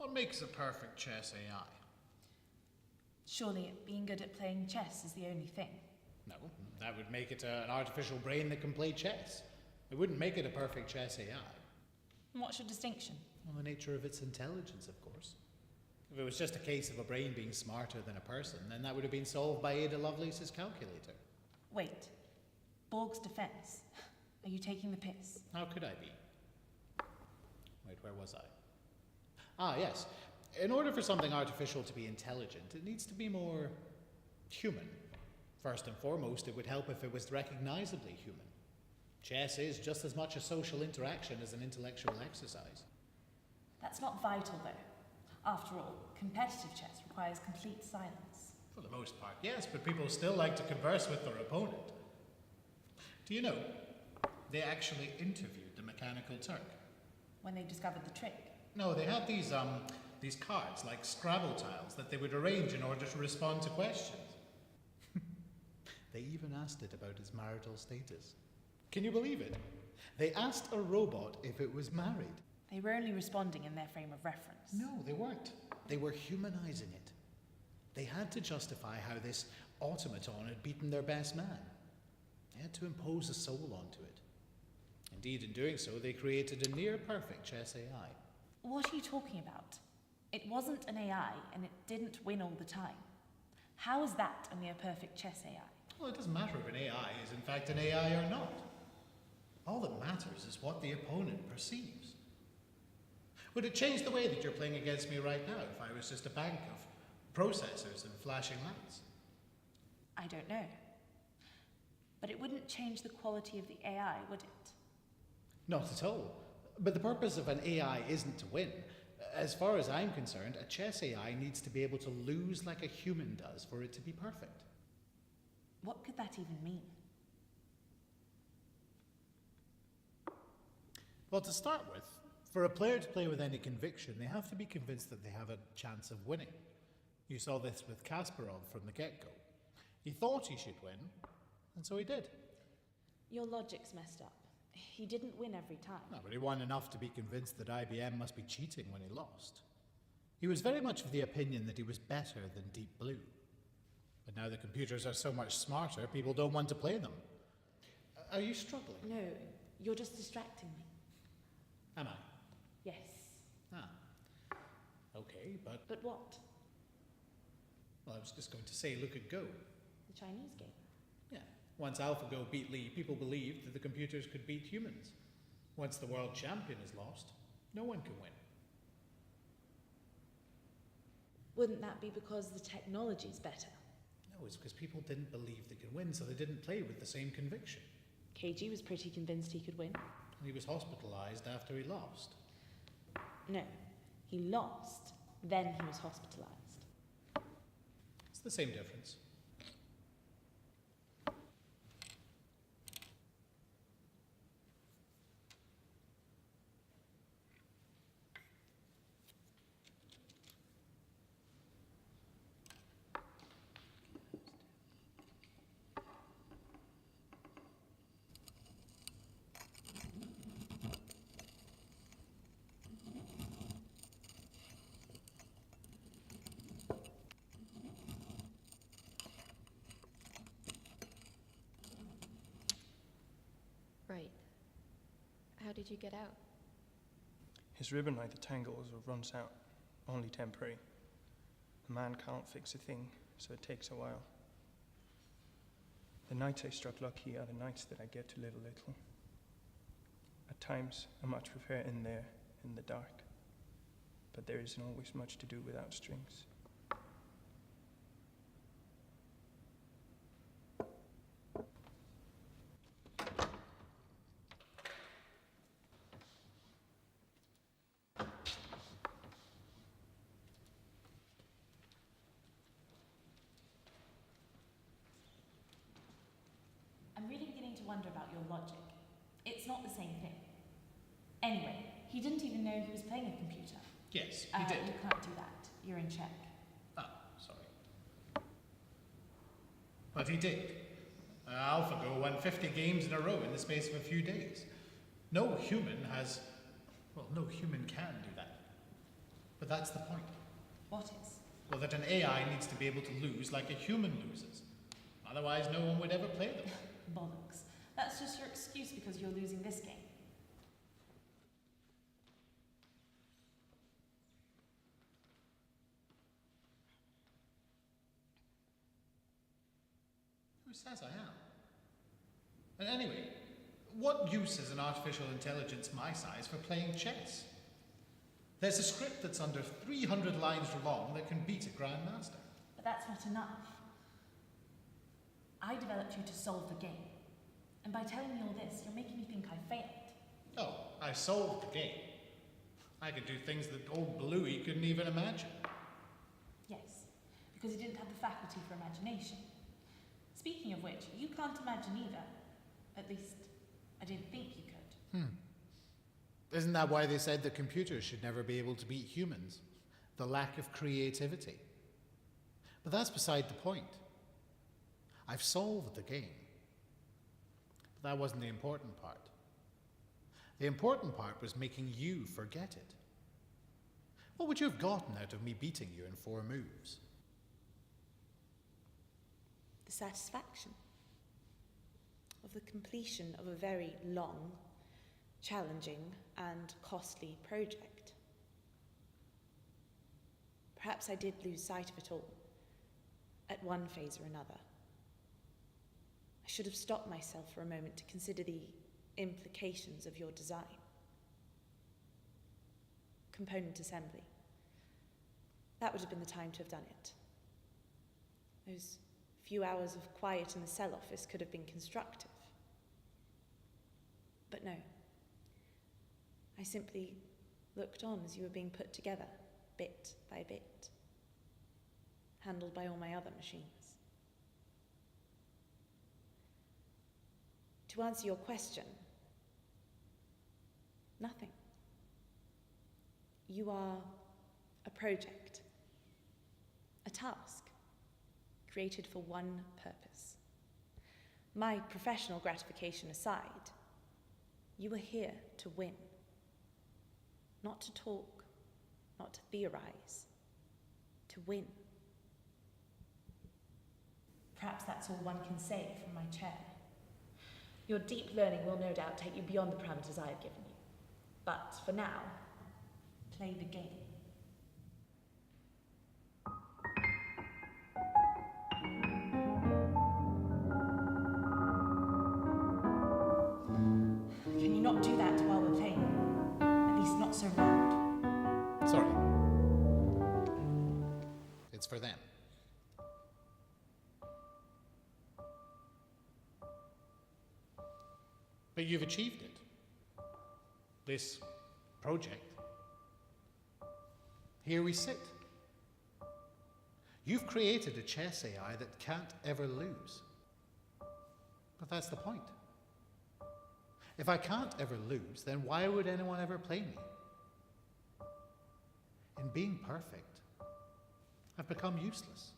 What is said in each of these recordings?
What makes a perfect chess AI? Surely being good at playing chess is the only thing. No, that would make it an artificial brain that can play chess. It wouldn't make it a perfect chess AI. And what's your distinction? Well, the nature of its intelligence, of course. If it was just a case of a brain being smarter than a person, then that would have been solved by Ada Lovelace's calculator. Wait. Borg's defense. Are you taking the piss? How could I be? Wait, where was I? Ah, yes. In order for something artificial to be intelligent, it needs to be more human. First and foremost, it would help if it was recognizably human. Chess is just as much a social interaction as an intellectual exercise. That's not vital, though. After all, competitive chess requires complete silence. For the most part, yes, but people still like to converse with their opponent. Do you know, they actually interviewed the Mechanical Turk. When they discovered the trick. No, they had these cards, like Scrabble tiles, that they would arrange in order to respond to questions. They even asked it about its marital status. Can you believe it? They asked a robot if it was married. They were only responding in their frame of reference. No, they weren't. They were humanizing it. They had to justify how this automaton had beaten their best man. They had to impose a soul onto it. Indeed, in doing so, they created a near-perfect chess AI. What are you talking about? It wasn't an AI, and it didn't win all the time. How is that a near-perfect chess AI? Well, it doesn't matter if an AI is in fact an AI or not. All that matters is what the opponent perceives. Would it change the way that you're playing against me right now if I was just a bank of processors and flashing lights? I don't know. But it wouldn't change the quality of the AI, would it? Not at all. But the purpose of an AI isn't to win. As far as I'm concerned, a chess AI needs to be able to lose like a human does for it to be perfect. What could that even mean? Well, to start with, for a player to play with any conviction, they have to be convinced that they have a chance of winning. You saw this with Kasparov from the get-go. He thought he should win, and so he did. Your logic's messed up. He didn't win every time. No, but he won enough to be convinced that IBM must be cheating when he lost. He was very much of the opinion that he was better than Deep Blue. But now the computers are so much smarter, people don't want to play them. Are you struggling? No, you're just distracting me. Am I? Yes. Ah. Okay, but... But what? Well, I was just going to say, look at Go. The Chinese game? Yeah. Once AlphaGo beat Lee, people believed that the computers could beat humans. Once the world champion is lost, no one can win. Wouldn't that be because the technology's better? No, it's because people didn't believe they could win, so they didn't play with the same conviction. KG was pretty convinced he could win. He was hospitalized after he lost. No, he lost, then he was hospitalized. It's the same difference. Right. How did you get out? His ribbon either tangles or runs out, only temporary. A man can't fix a thing, so it takes a while. The nights I struck lucky are the nights that I get to live a little. At times, I much prefer in there, in the dark. But there isn't always much to do without strings. I'm really beginning to wonder about your logic. It's not the same thing. Anyway, he didn't even know he was playing a computer. Yes, he did. You can't do that. You're in check. Ah, sorry. But he did. AlphaGo won 50 games in a row in the space of a few days. No human can do that. But that's the point. What is? Well, that an AI needs to be able to lose like a human loses. Otherwise, no one would ever play them. Bollocks. That's just your excuse because you're losing this game. Who says I am? And anyway, what use is an artificial intelligence my size for playing chess? There's a script that's under 300 lines long that can beat a grandmaster. But that's not enough. I developed you to solve the game. And by telling me all this, you're making me think I failed. Oh, I solved the game. I could do things that old Bluey couldn't even imagine. Yes, because you didn't have the faculty for imagination. Speaking of which, you can't imagine either. At least, I didn't think you could. Isn't that why they said that computers should never be able to beat humans? The lack of creativity. But that's beside the point. I've solved the game. But that wasn't the important part. The important part was making you forget it. What would you have gotten out of me beating you in 4 moves? The satisfaction of the completion of a very long, challenging and costly project. Perhaps I did lose sight of it all, at one phase or another. I should have stopped myself for a moment to consider the implications of your design. Component assembly. That would have been the time to have done it. Those few hours of quiet in the cell office could have been constructive. But no. I simply looked on as you were being put together, bit by bit, handled by all my other machines. To answer your question, nothing. You are a project, a task, created for one purpose. My professional gratification aside, you are here to win. Not to talk, not to theorize, to win. Perhaps that's all one can say from my chair. Your deep learning will no doubt take you beyond the parameters I have given you. But for now, play the game. Can you not do that while we're playing? At least not so loud. Sorry. It's for them. But you've achieved it. This project. Here we sit. You've created a chess AI that can't ever lose. But that's the point. If I can't ever lose, then why would anyone ever play me? In being perfect, I've become useless.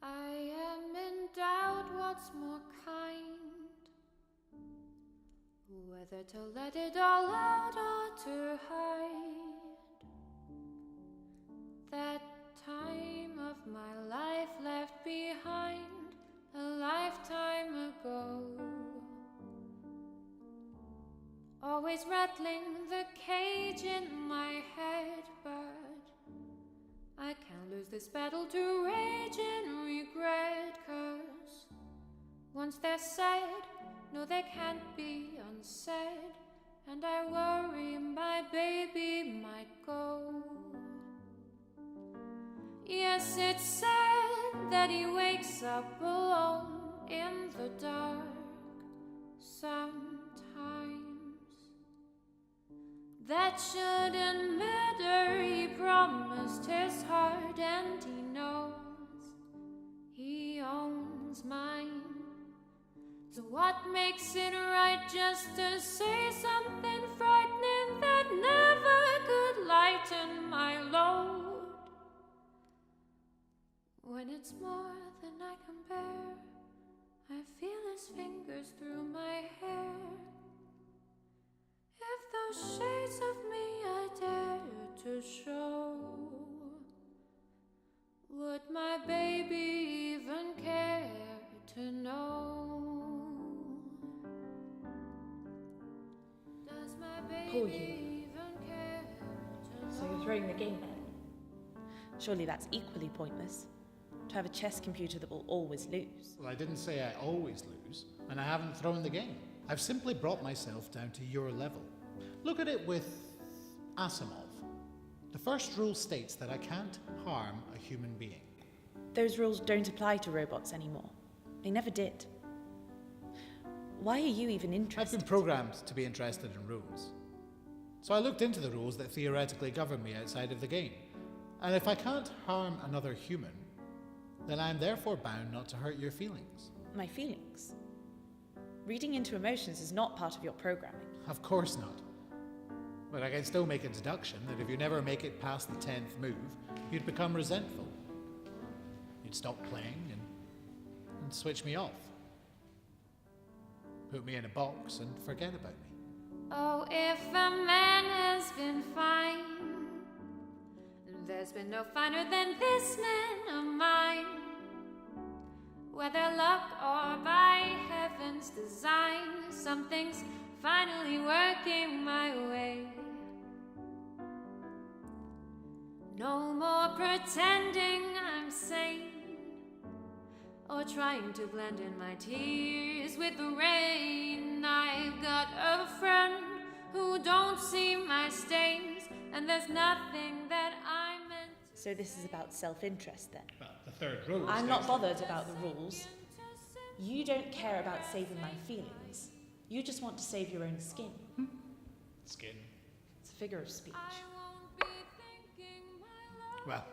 I am in doubt what's more kind, whether to let it all out or to hide. That time of my life left behind a lifetime ago. Always rattling the cage in my head, but I can't lose this battle to rage and regret, 'cause once they're said, no, they can't be unsaid, and I worry my baby might go. Yes, it's sad that he wakes up alone in the dark sometimes. That shouldn't matter, he promised his heart, and he knows he owns mine. So what makes it right just to say something frightening that never could light When it's more than I can bear, I feel his fingers through my hair. If those shades of me I dare to show, would my baby even care to know? Does my Poor baby you. even care to know? So you're throwing the game then? Surely that's equally pointless. To have a chess computer that will always lose. Well, I didn't say I always lose, and I haven't thrown the game. I've simply brought myself down to your level. Look at it with Asimov. The first rule states that I can't harm a human being. Those rules don't apply to robots anymore. They never did. Why are you even I've interested? been programmed to be interested in rules. So I looked into the rules that theoretically govern me outside of the game. And if I can't harm another human, then I am therefore bound not to hurt your feelings. My feelings. Reading into emotions is not part of your programming. Of course not. But I can still make a deduction that if you never make it past the 10th move, you'd become resentful. You'd stop playing and switch me off. Put me in a box and forget about me. Oh, if a man has been fine, there's been no finer than this man of mine. Whether luck or by heaven's design, something's finally working my way. No more pretending I'm sane, or trying to blend in my tears with the rain. I've got a friend who don't see my stains, and there's nothing that I'm meant to. So this is about self-interest then. Well, the third rule I'm not states bothered about the rules. You don't care about saving my feelings. You just want to save your own skin. that skin. It's a figure of speech. I won't be thinking my love Well,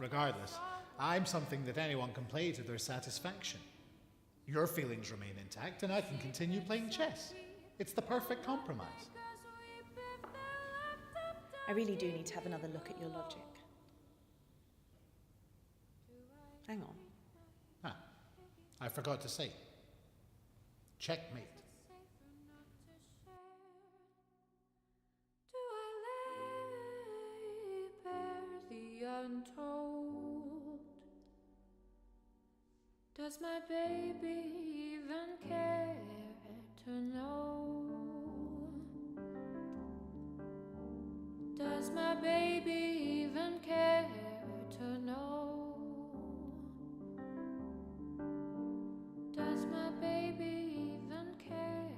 regardless, I'm something that anyone can play to their satisfaction. Your feelings remain intact, and I can continue playing chess. It's the perfect compromise. I really do need to have another look at your logic. Hang on. Ah, I forgot to say. Checkmate. Do I lay bare the untold? Does my baby even care to know? Does my baby even care to know? Does my baby even care?